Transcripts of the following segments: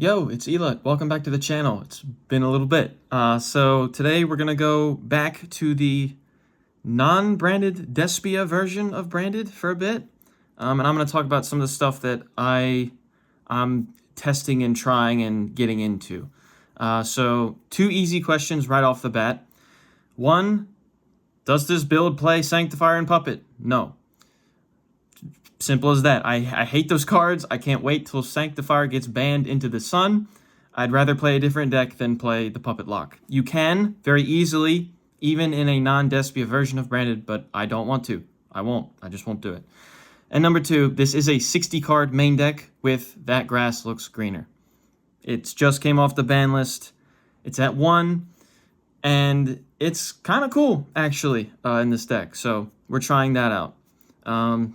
Yo, it's Elut. Welcome back to the channel. It's been a little bit. So today we're gonna go back to the non-branded Despia version of branded for a bit. And I'm gonna talk about some of the stuff that I'm testing and trying and getting into. So two easy questions right off the bat. One, does this build play Sanctifier and Puppet? No. Simple as that. I hate those cards. I can't wait till Sanctifier gets banned into the sun. I'd rather play a different deck than play the Puppet Lock. You can, very easily, even in a non-Despia version of Branded, but I don't want to. I won't. I just won't do it. And number two, this is a 60-card main deck with That Grass Looks Greener. It just came off the ban list. It's at 1, and it's kind of cool, actually, in this deck. So we're trying that out.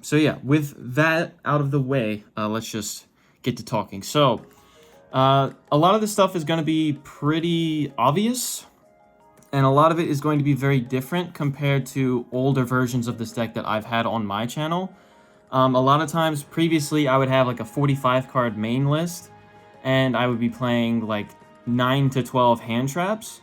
So yeah, with that out of the way, let's just get to talking. So, a lot of this stuff is going to be pretty obvious, and a lot of it is going to be very different compared to older versions of this deck that I've had on my channel. A lot of times, previously, I would have like a 45-card main list, and I would be playing like 9 to 12 hand traps.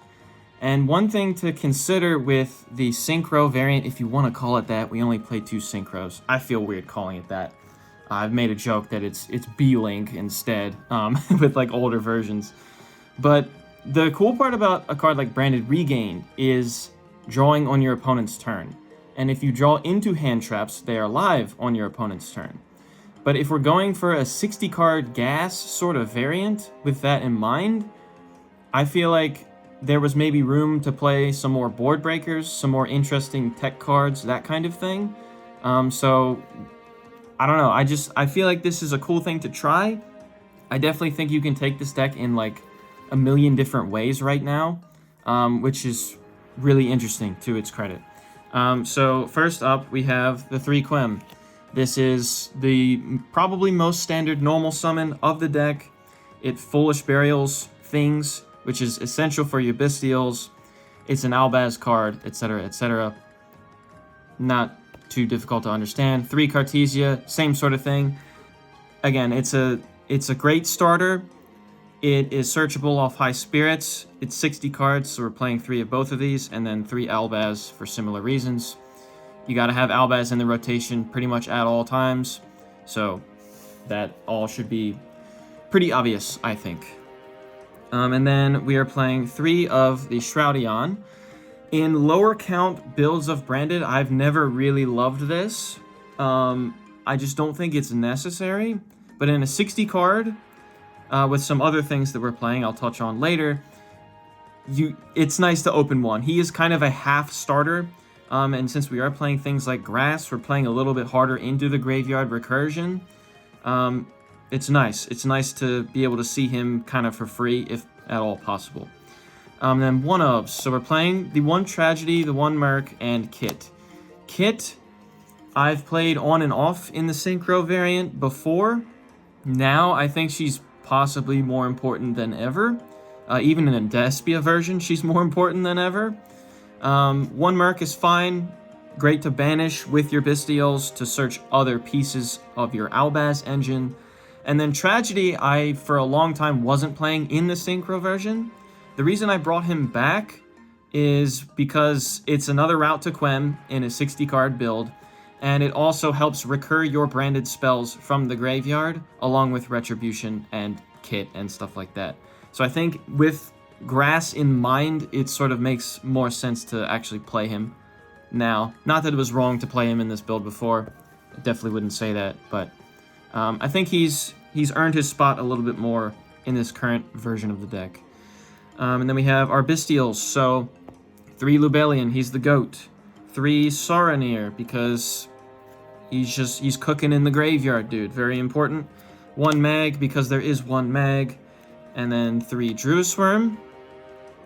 And one thing to consider with the Synchro variant, if you want to call it that, we only play 2 Synchros. I feel weird calling it that. I've made a joke that it's B-Link instead, with like older versions. But the cool part about a card like Branded Regain is drawing on your opponent's turn. And if you draw into hand traps, they are live on your opponent's turn. But if we're going for a 60-card gas sort of variant with that in mind, I feel like there was maybe room to play some more board breakers, some more interesting tech cards, that kind of thing. So, I don't know. I feel like this is a cool thing to try. I definitely think you can take this deck in like a million different ways right now, which is really interesting to its credit. So first up, we have the 3 Quem. This is the probably most standard normal summon of the deck. It Foolish Burials things, which is essential for your Bystials. It's an Albaz card, etc., etc. Not too difficult to understand. 3 Cartesia, same sort of thing. Again, it's a great starter. It is searchable off High Spirits. It's 60 cards, so we're playing 3 of both of these, and then 3 Albaz for similar reasons. You gotta have Albaz in the rotation pretty much at all times, so that all should be pretty obvious, I think. And then we are playing 3 of the Shrouded. In lower count builds of Branded, I've never really loved this. I just don't think it's necessary. But in a 60 card, with some other things that we're playing, I'll touch on later, it's nice to open one. He is kind of a half starter. And since we are playing things like Grass, we're playing a little bit harder into the Graveyard Recursion. It's nice. It's nice to be able to see him kind of for free, if at all possible. Then One-ofs. So we're playing the 1 Tragedy, the 1 Merc, and Kitt. Kitt, I've played on and off in the Synchro variant before. Now I think she's possibly more important than ever. Even in a Despia version, she's more important than ever. 1 Merc is fine. Great to banish with your Bystials to search other pieces of your Albaz engine. And then Tragedy, I, for a long time, wasn't playing in the Synchro version. The reason I brought him back is because it's another route to Quem in a 60-card build, and it also helps recur your branded spells from the graveyard, along with Retribution and Kitt and stuff like that. So I think with Grass in mind, it sort of makes more sense to actually play him now. Not that it was wrong to play him in this build before. I definitely wouldn't say that, but I think he's earned his spot a little bit more in this current version of the deck. And then we have our Bystials. So 3 Lubellion, he's the GOAT. 3 Saronir, because he's cooking in the graveyard, dude. Very important. 1 Mag, because there is 1 Mag. And then 3 Druiswurm.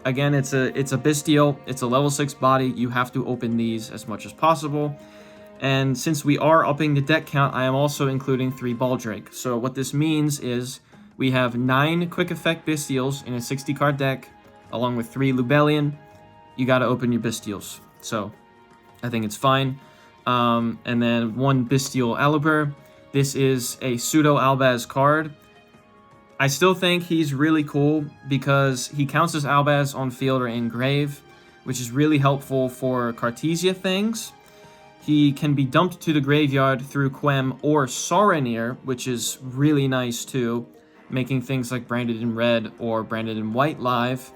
Again, it's a Bystial. It's a level 6 body. You have to open these as much as possible. And since we are upping the deck count, I am also including 3 Baldrake. So what this means is we have 9 quick effect Bystials in a 60-card deck, along with 3 Lubellion. You gotta open your Bystials. So I think it's fine. And then 1 Bystial Aluber. This is a pseudo Albaz card. I still think he's really cool because he counts as Albaz on field or in grave, which is really helpful for Cartesia things. He can be dumped to the graveyard through Quem or Saronir, which is really nice too, making things like Branded in Red or Branded in White live,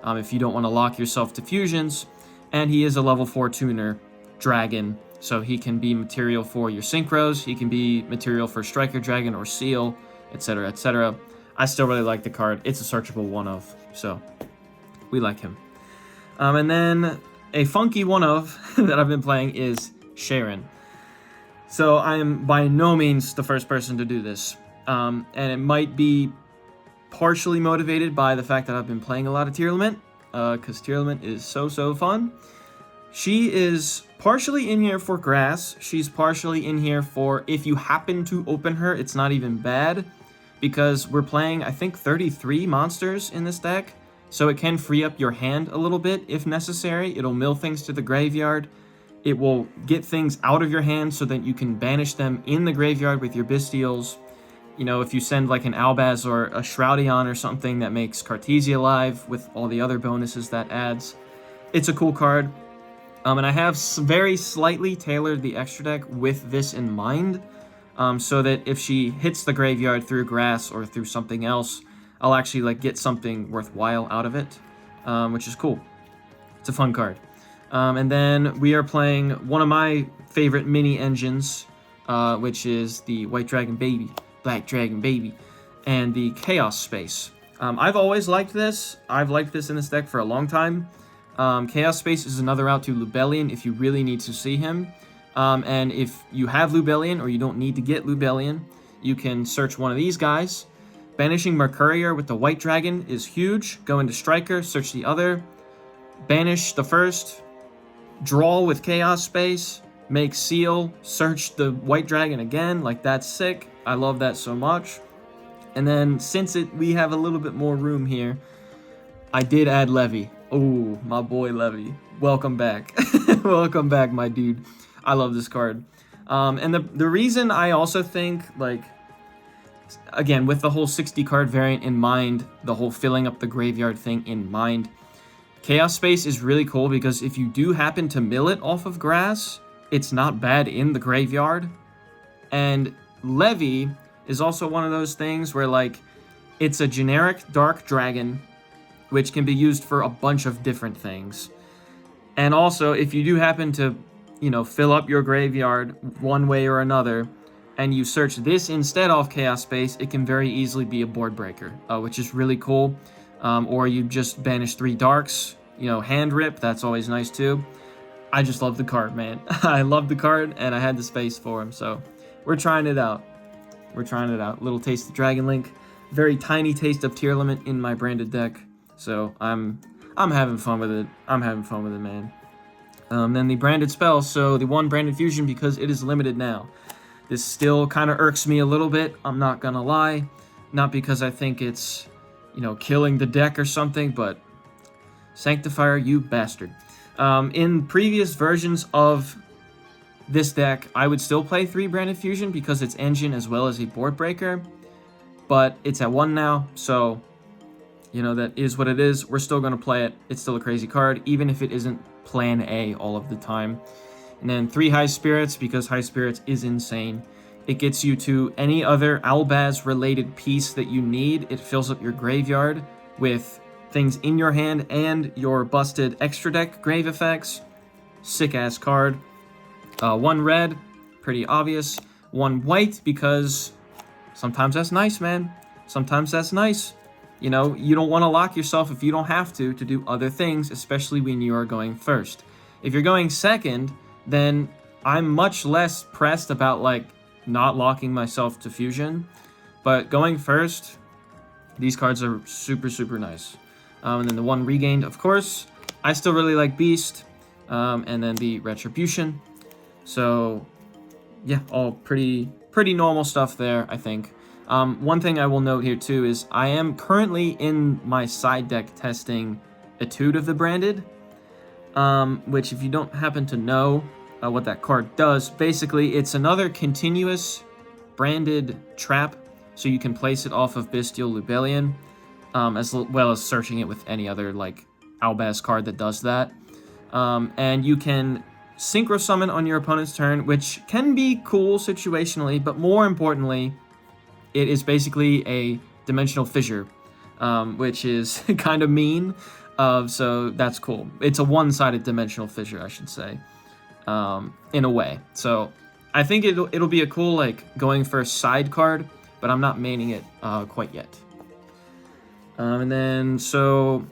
if you don't want to lock yourself to fusions. And he is a level 4 tuner dragon, so he can be material for your synchros, he can be material for Striker Dragon or Seal, etc, etc. I still really like the card. It's a searchable one-of, so we like him. And then a funky one-of that I've been playing is Scheiren. So I am by no means the first person to do this. And it might be partially motivated by the fact that I've been playing a lot of Tearlament, because Tearlament is so fun. She is partially in here for grass. She's partially in here for if you happen to open her, it's not even bad, because we're playing, I think, 33 monsters in this deck, so it can free up your hand a little bit if necessary. It'll mill things to the graveyard. It will get things out of your hand so that you can banish them in the graveyard with your Bystials. You know, if you send like an Albaz or a Shrouded or something that makes Cartesia live with all the other bonuses that adds. It's a cool card. And I have very slightly tailored the extra deck with this in mind, so that if she hits the graveyard through grass or through something else, I'll actually like get something worthwhile out of it, which is cool. It's a fun card. And then we are playing one of my favorite mini engines, which is the White Dragon Baby, Black Dragon Baby, and the Chaos Space. I've always liked this. I've liked this in this deck for a long time. Chaos Space is another route to Lubellion if you really need to see him. And if you have Lubellion or you don't need to get Lubellion, you can search one of these guys. Banishing Mercourier with the White Dragon is huge. Go into Striker, search the other. Banish the first. Draw with Chaos Space. Make Seal. Search the White Dragon again. Like, that's sick. I love that so much. And then, since we have a little bit more room here, I did add Levy. Oh, my boy Levy. Welcome back. Welcome back, my dude. I love this card. And the reason I also think, like, again, with the whole 60 card variant in mind, the whole filling up the graveyard thing in mind, Chaos Space is really cool because if you do happen to mill it off of grass, it's not bad in the graveyard. And Levy is also one of those things where, like, it's a generic dark dragon, which can be used for a bunch of different things. And also, if you do happen to, you know, fill up your graveyard one way or another, and you search this instead of Chaos Space, it can very easily be a board breaker, which is really cool. Or you just banish 3 darks, you know, hand rip, that's always nice too. I just love the card, man. I love the card, and I had the space for him, so we're trying it out. We're trying it out. Little taste of Dragon Link, very tiny taste of Tearlament in my branded deck. So I'm having fun with it. I'm having fun with it, man. Then the branded spells. So the one branded fusion, because it is limited now. This still kind of irks me a little bit. I'm not gonna lie. Not because I think it's, you know, killing the deck or something, but Sanctifier, you bastard. In previous versions of this deck, I would still play 3 branded fusion because it's engine as well as a board breaker. But it's at 1 now, so you know, that is what it is. We're still going to play it. It's still a crazy card, even if it isn't plan A all of the time. And then 3 High Spirits, because High Spirits is insane. It gets you to any other Albaz-related piece that you need. It fills up your graveyard with things in your hand and your busted extra deck grave effects. Sick-ass card. 1 red, pretty obvious. 1 white, because sometimes that's nice, man. Sometimes that's nice. You know, you don't want to lock yourself if you don't have to do other things, especially when you are going first. If you're going second, then I'm much less pressed about, like, not locking myself to fusion. But going first, these cards are super nice. And then the 1 regained, of course. I still really like Beast. And then the Retribution. So, yeah, all pretty normal stuff there, I think. One thing I will note here too is I am currently in my side deck testing Etude of the Branded, which if you don't happen to know what that card does, basically it's another continuous branded trap so you can place it off of Bystial Lubellion, as well as searching it with any other, like, Albaz card that does that. And you can Synchro summon on your opponent's turn, which can be cool situationally, but more importantly, it is basically a Dimensional Fissure, which is kind of mean, so that's cool. It's a one-sided Dimensional Fissure, I should say, in a way. So I think it'll be a cool, like, going for a side card, but I'm not maining it quite yet. And then, so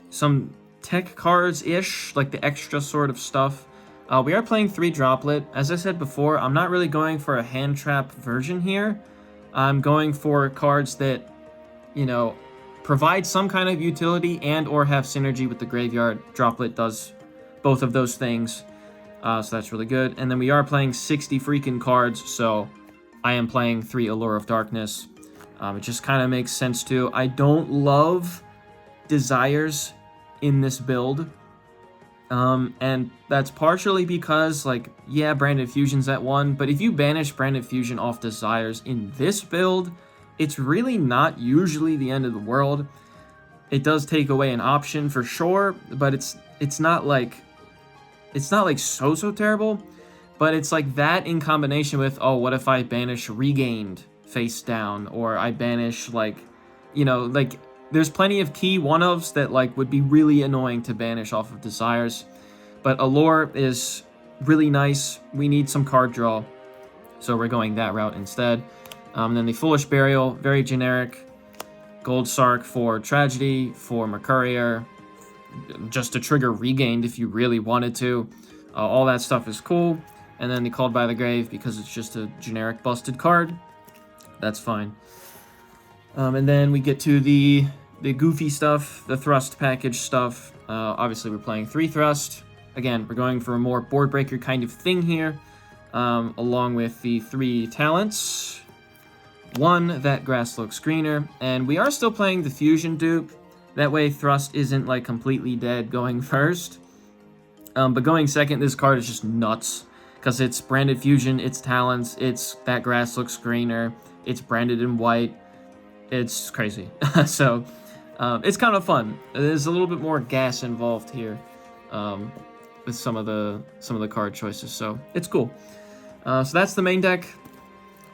some tech cards-ish, like the extra sort of stuff. We are playing 3 Droplet. As I said before, I'm not really going for a hand trap version here. I'm going for cards that, you know, provide some kind of utility and or have synergy with the graveyard. Droplet does both of those things, so that's really good. And then we are playing 60 freaking cards, so I am playing 3 Allure of Darkness. It just kind of makes sense too. I don't love Desires in this build. And that's partially because, like, yeah, Branded Fusion's at 1, but if you banish Branded Fusion off Desires in this build, it's really not usually the end of the world. It does take away an option for sure, but it's not like so terrible, but it's like that in combination with, oh, what if I banish Regained face down, or I banish, like, you know, like, there's plenty of key one-ofs that, like, would be really annoying to banish off of Desires. But Allure is really nice. We need some card draw, so we're going that route instead. Then the Foolish Burial, very generic. Gold Sark for Tragedy, for Mercourier, just to trigger Regained if you really wanted to. All that stuff is cool. And then the Called by the Grave, because it's just a generic busted card. That's fine. And then we get to the goofy stuff, the Thrust package stuff. Obviously, we're playing 3 Thrust. Again, we're going for a more board breaker kind of thing here, along with the 3 talents. 1, that Grassloak Screener, and we are still playing the Fusion dupe. That way, Thrust isn't, like, completely dead going first. But going second, this card is just nuts, because it's Branded Fusion, it's talents, it's that Grassloak Screener, it's branded in white. It's crazy. So, it's kind of fun. There's a little bit more gas involved here, with some of the card choices. So it's cool. So that's the main deck.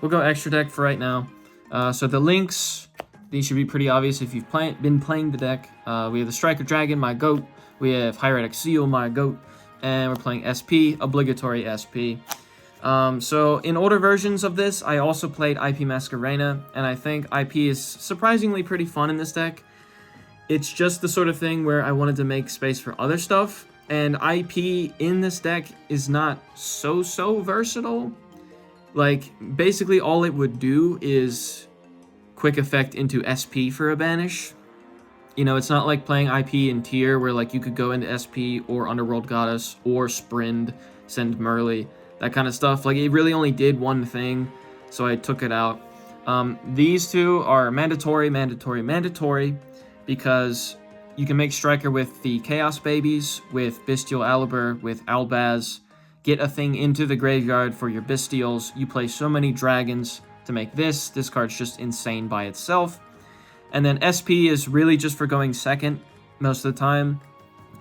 We'll go extra deck for right now. So the links, these should be pretty obvious if you've been playing the deck. We have the Striker Dragon, my goat. We have Hieratic Seal, my goat. And we're playing SP, obligatory SP. So in older versions of this, I also played IP Masquerena, and I think IP is surprisingly pretty fun in this deck. It's just the sort of thing where I wanted to make space for other stuff, and IP in this deck is not so versatile. Like, basically all it would do is quick effect into SP for a banish. You know, it's not like playing IP in tier where, like, you could go into SP or Underworld Goddess or Sprind, send Merly, that kind of stuff. Like, it really only did one thing, so I took it out. These two are mandatory, because you can make Striker with the Chaos Babies, with Bystial Aluber, with Albaz, get a thing into the graveyard for your Bystials. You play so many dragons to make this. This card's just insane by itself. And then SP is really just for going second most of the time,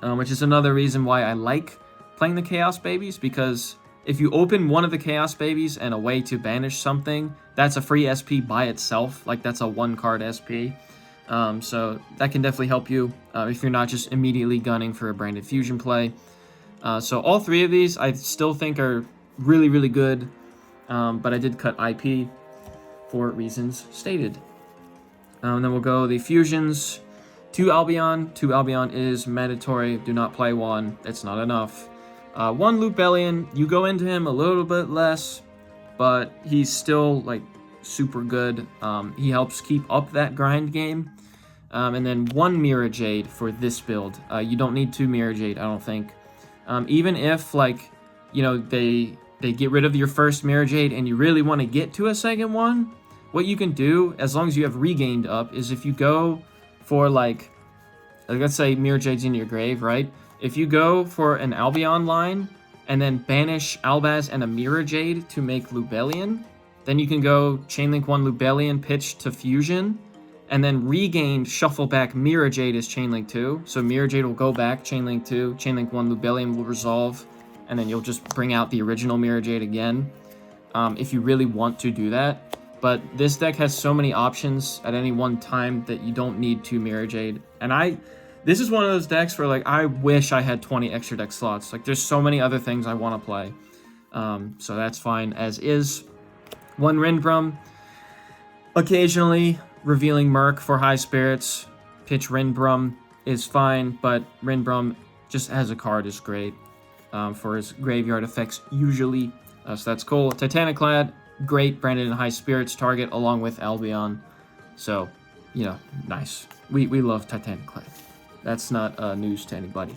which is another reason why I like playing the Chaos Babies, because if you open one of the Chaos Babies and a way to banish something, that's a free SP by itself. Like, that's a 1-card SP. So that can definitely help you if you're not just immediately gunning for a Branded Fusion play. So all 3 of these I still think are really good, but I did cut IP for reasons stated. And then we'll go the Fusions. 2 Albion. 2 Albion is mandatory. Do not play 1. It's not enough. 1 Lubellion. You go into him a little bit less, but he's still, like, super good. He helps keep up that grind game. And then 1 Mirror Jade for this build. You don't need 2 Mirror Jade, I don't think. Even if, like, you know, they get rid of your first Mirror Jade and you really want to get to a second one, what you can do, as long as you have Regained up, is if you go for, like let's say Mirror Jade's in your grave, right? If you go for an Albion line and then banish Albaz and a Mirror Jade to make Lubellion, Then you can go Chainlink 1 Lubellion, pitch to Fusion, and then regain, shuffle back Mirror Jade as Chainlink 2. So Mirror Jade will go back, Chainlink 2, Chainlink 1 Lubellion will resolve, and then you'll just bring out the original Mirror Jade again, if you really want to do that. But this deck has so many options at any one time that you don't need 2 Mirror Jade. And this is one of those decks where, like, I wish I had 20 extra deck slots. Like, there's so many other things I want to play. So that's fine as is. 1 Rindbrum. Occasionally, revealing Merc for high spirits. Pitch Rindbrum is fine, but Rindbrum just as a card is great for his graveyard effects usually. So that's cool. Titaniclad, great branded in high spirits target along with Albion. So, you know, nice. We love Titaniclad. That's not news to anybody.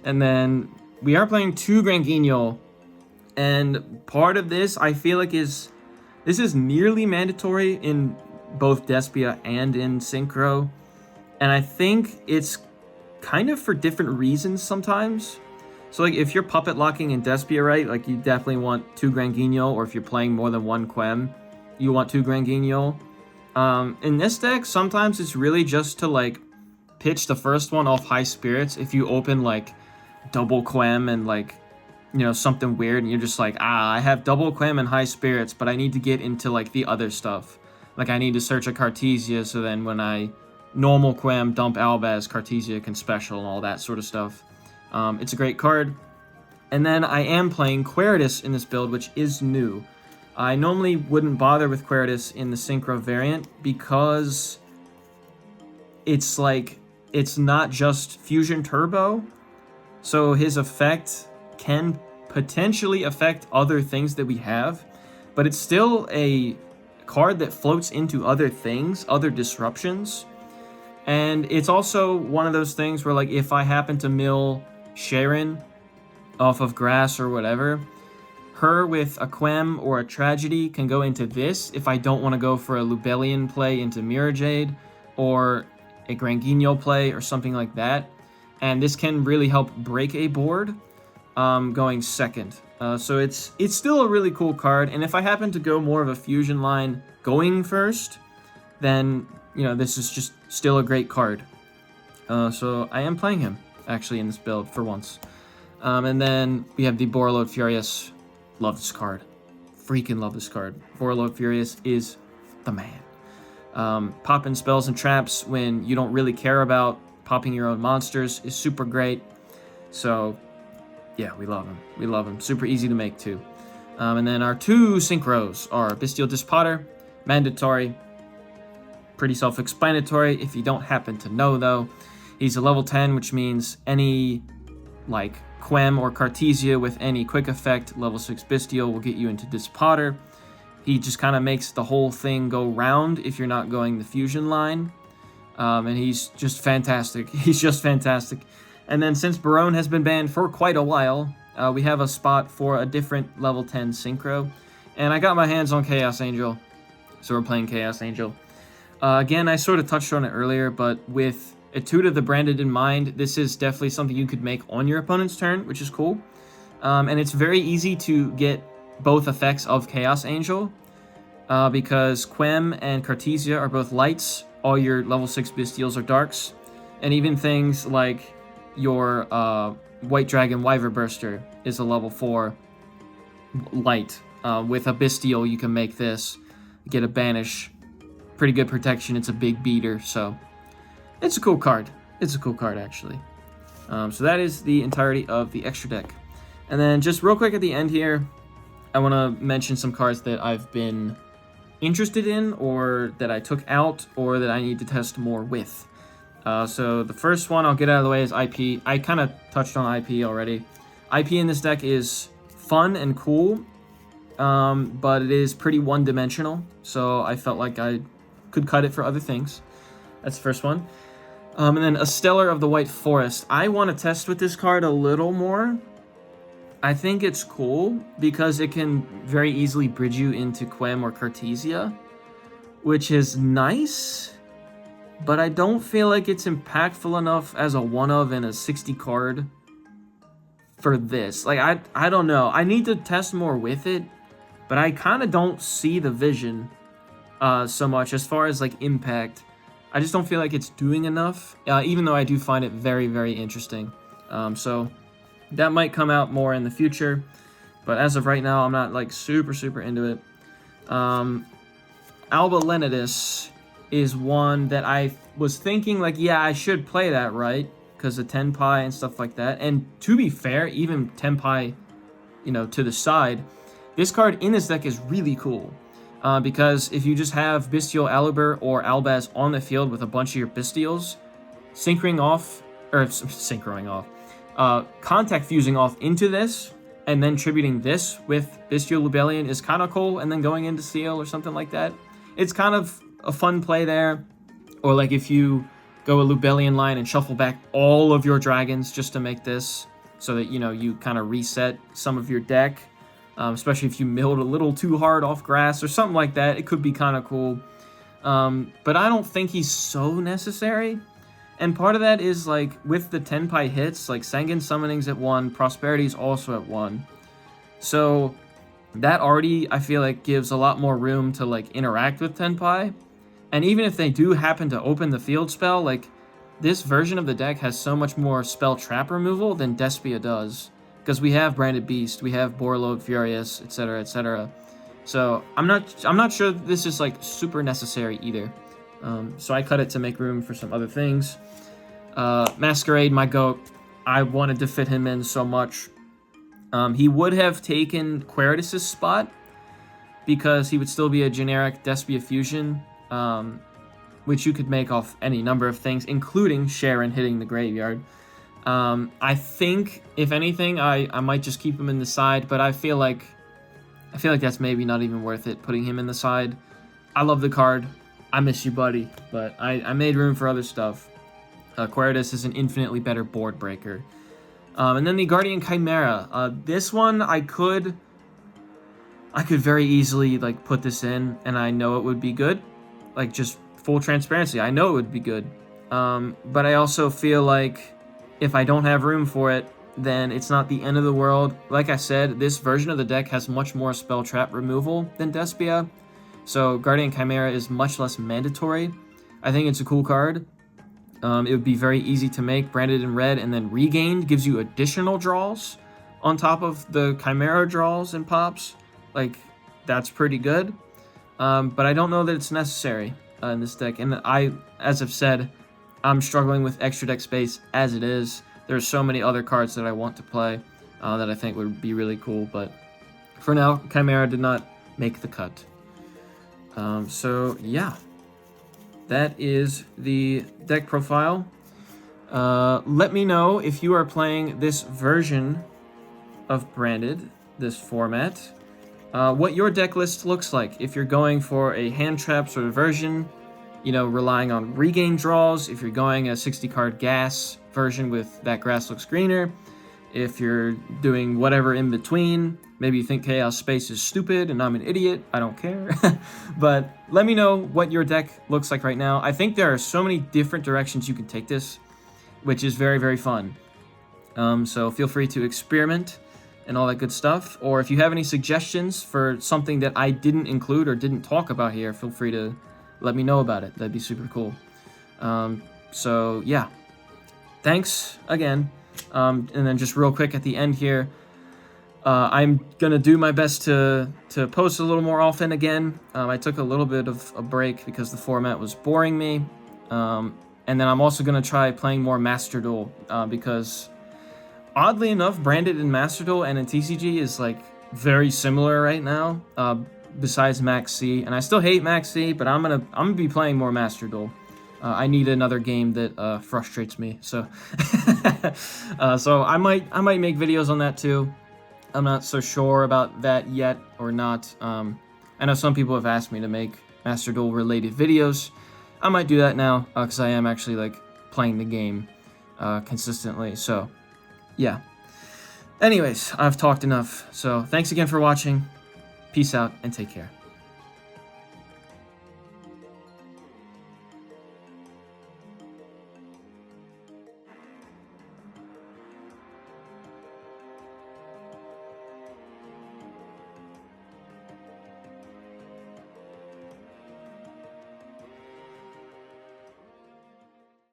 And then we are playing 2 Granguignol. And part of this, I feel like, this is nearly mandatory in both Despia and in Synchro. And I think it's kind of for different reasons sometimes. So, like, if you're puppet locking in Despia, right, like, you definitely want 2 Granguignol, or if you're playing more than 1 Quem, you want 2 Granguignol. In this deck, sometimes it's really just to, like, pitch the first one off high spirits. If you open, like, double Quem and, like, you know, something weird, and you're just like, I have double Quem and high spirits, but I need to get into, like, the other stuff. Like, I need to search a Cartesia, so then when I normal Quem, dump Albaz, Cartesia can special and all that sort of stuff. It's a great card. And then I am playing Queritus in this build, which is new. I normally wouldn't bother with Queritus in the Synchro variant because it's like, it's not just Fusion Turbo, so his effect can potentially affect other things that we have, but it's still a card that floats into other things, other disruptions. And it's also one of those things where, like, if I happen to mill Scheiren off of grass or whatever, her with a Quem or a Tragedy can go into this if I don't want to go for a Lubellion play into Mirror Jade or a Granguignol play or something like that. And this can really help break a board going second. So it's still a really cool card. And if I happen to go more of a fusion line going first, then, you know, this is just still a great card. So I am playing him, actually, in this build for once. And then we have the Borreload Furious. Love this card. Freaking love this card. Borreload Furious is the man. Popping spells and traps when you don't really care about popping your own monsters is super great. So, yeah, we love him. We love him. Super easy to make, too. And then our 2 synchros are Bystial Dispotter, mandatory. Pretty self-explanatory if you don't happen to know, though. He's a level 10, which means any, like, Quem or Cartesia with any quick effect, level 6 Bystial, will get you into Dispotter. He just kind of makes the whole thing go round if you're not going the fusion line. And he's just fantastic. He's just fantastic. And then since Barone has been banned for quite a while, we have a spot for a different level 10 Synchro. And I got my hands on Chaos Angel, so we're playing Chaos Angel. Again, I sort of touched on it earlier, but with Etude of the Branded in mind, this is definitely something you could make on your opponent's turn, which is cool. And it's very easy to get both effects of Chaos Angel, because Quem and Cartesia are both lights, all your level 6 Bystials are darks, and even things like your White Dragon Wyverburster is a level 4 light. With a Bystial, you can make this, get a banish, pretty good protection, it's a big beater, so it's a cool card. It's a cool card, actually. So that is the entirety of the extra deck. And then just real quick at the end here, I want to mention some cards that I've been interested in, or that I took out, or that I need to test more with. So the first one I'll get out of the way is IP. I kind of touched on IP already. IP in this deck is fun and cool, but it is pretty one-dimensional, so I felt like I could cut it for other things. That's the first one. And then a Stellar of the White Forest. I want to test with this card a little more. I think it's cool because it can very easily bridge you into Quem or Cartesia, which is nice, but I don't feel like it's impactful enough as a one-of and a 60 card for this. Like, I don't know. I need to test more with it, but I kind of don't see the vision so much as far as like impact. I just don't feel like it's doing enough, even though I do find it very, very interesting. So that might come out more in the future, but as of right now, I'm not like super into it. Alba Lenidus is one that I was thinking like, yeah, I should play that, right? Because of Tenpai and stuff like that. And to be fair, even Tenpai, you know, to the side, this card in this deck is really cool. Because if you just have Bystial Aluber or Albaz on the field with a bunch of your Bystials, synchroing off, contact fusing off into this, and then tributing this with Bystial Lubellion is kind of cool, and then going into Seal or something like that. It's kind of a fun play there. Or like if you go a Lubellion line and shuffle back all of your dragons just to make this, so that, you know, you kind of reset some of your deck. Especially if you milled a little too hard off grass or something like that. It could be kind of cool. But I don't think he's so necessary. And part of that is, like, with the Tenpai hits, like, Sangan Summoning's at 1, Prosperity's also at 1. So that already, I feel like, gives a lot more room to, like, interact with Tenpai. And even if they do happen to open the field spell, like, this version of the deck has so much more spell trap removal than Despia does. Because we have Branded Beast, we have Borreload Furious, etc., etc. So I'm not sure this is like super necessary either. So I cut it to make room for some other things. Masquerade, my goat. I wanted to fit him in so much. He would have taken Queritus' spot because he would still be a generic Despia fusion, which you could make off any number of things, including Scheiren hitting the graveyard. I think, if anything, I might just keep him in the side, but I feel like that's maybe not even worth it, putting him in the side. I love the card. I miss you, buddy, but I made room for other stuff. Queritus is an infinitely better board breaker. And then the Guardian Chimera. This one, I could very easily, like, put this in, and I know it would be good. Like, just full transparency. I know it would be good. But I also feel like if I don't have room for it, then it's not the end of the world. Like I said, this version of the deck has much more spell trap removal than Despia, so Guardian Chimera is much less mandatory. I think it's a cool card. It would be very easy to make, branded in red, and then Regained gives you additional draws on top of the Chimera draws and pops. Like, that's pretty good. But I don't know that it's necessary in this deck, and as I've said, I'm struggling with extra deck space as it is. There's so many other cards that I want to play that I think would be really cool, but for now, Chimera did not make the cut. So yeah, that is the deck profile. Let me know if you are playing this version of Branded, this format, what your deck list looks like. If you're going for a hand trap sort of version, you know, relying on regain draws, if you're going a 60-card gas version with that grass looks greener, if you're doing whatever in between, maybe you think Chaos Space is stupid and I'm an idiot, I don't care. But let me know what your deck looks like right now. I think there are so many different directions you can take this, which is very, very fun. So feel free to experiment and all that good stuff. Or if you have any suggestions for something that I didn't include or didn't talk about here, feel free to let me know about it. That'd be super cool. So yeah, thanks again. And then just real quick at the end here, I'm gonna do my best to post a little more often again. I took a little bit of a break because the format was boring me. And then I'm also gonna try playing more Master Duel because oddly enough, Branded in Master Duel and in TCG is like very similar right now. Besides Max C, and I still hate Max C, but I'm gonna be playing more Master Duel. I need another game that frustrates me. So, so I might make videos on that too. I'm not so sure about that yet or not. I know some people have asked me to make Master Duel related videos. I might do that now because I am actually like playing the game consistently. So, yeah. Anyways, I've talked enough. So thanks again for watching. Peace out and take care.